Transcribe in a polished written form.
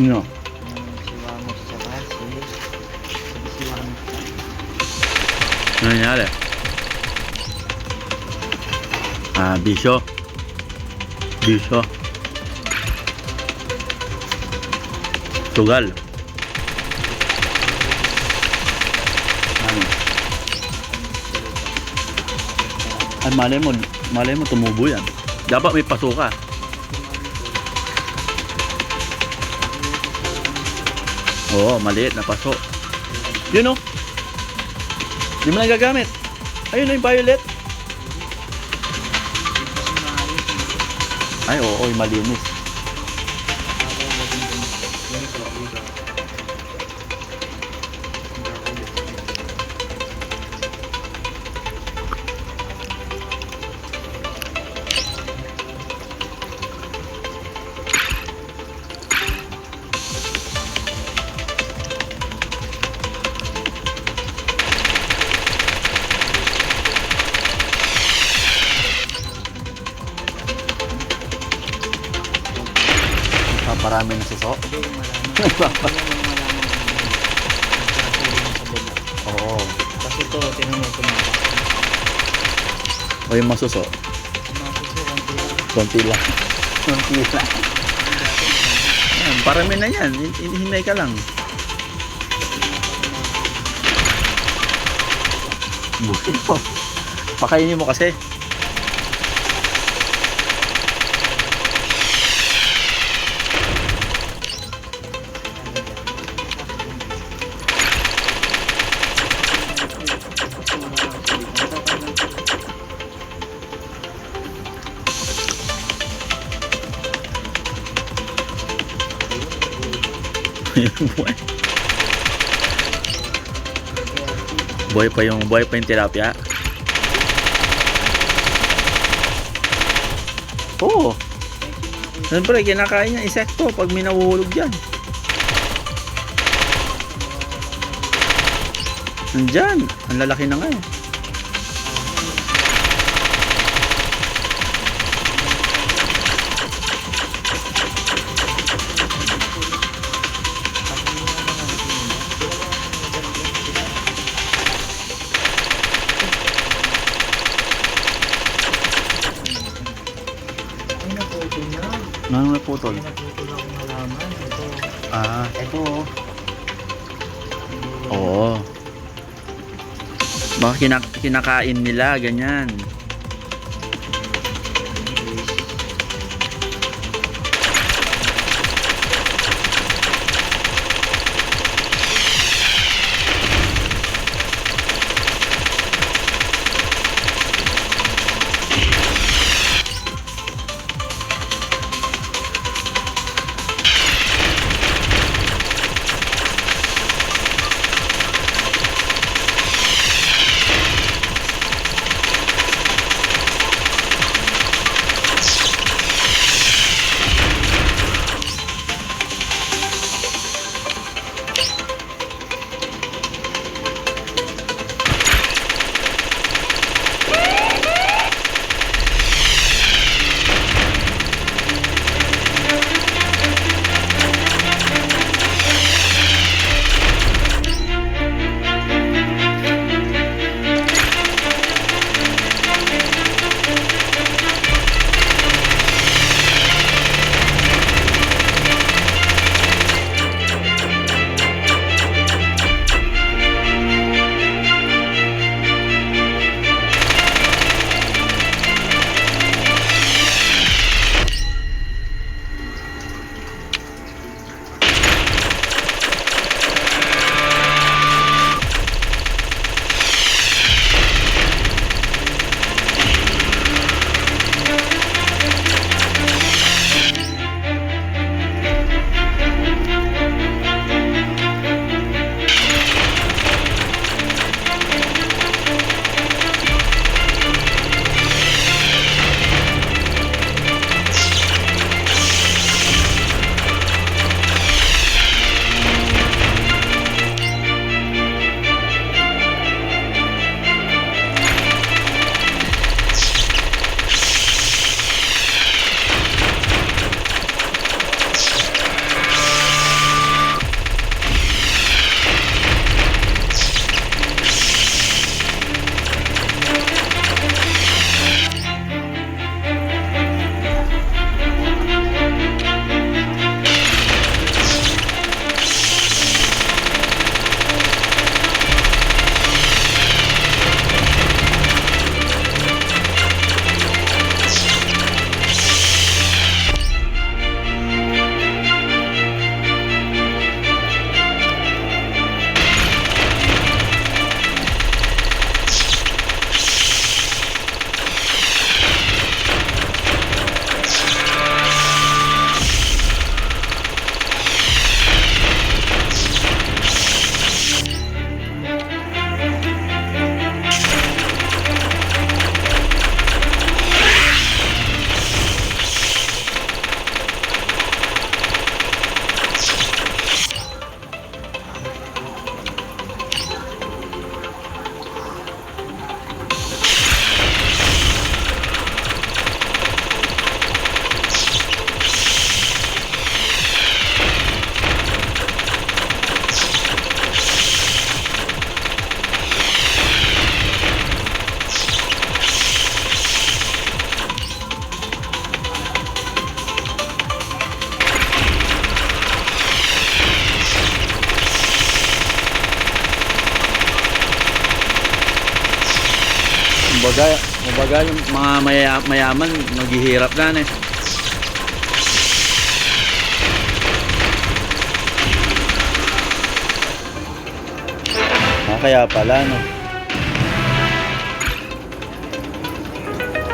No. Siwamot sa base. Siwamot sa Ano nangyari? Bisyo. Bisyo. Sugal. Ano? Ay, malay mo tumubo yan. Dapat may paso ka. Oo, maliit na paso. Yun o. Di mo nagagamit. Ayun o yung violet. Ay, oo, yung malinis. Parami ng suso. Oo. Kasi ito, tinan mo tumakas. O yung masuso. Konti lang. Konti lang. Ayan, parami na yan. Hinay ka lang. Bukin mo. Pakainin mo kasi. buhay pa yung tilapia. Oo. Siyempre kinakain niya insekto pag may nahuhulog dyan. Nandyan, ang lalaki na nga eh. Ano may putol? Naputol akong halaman. Ito. Ito. Oo. Baka kinakain nila, ganyan. Kumbaga yung mga mayaman maghihirap na eh. Kaya pala no.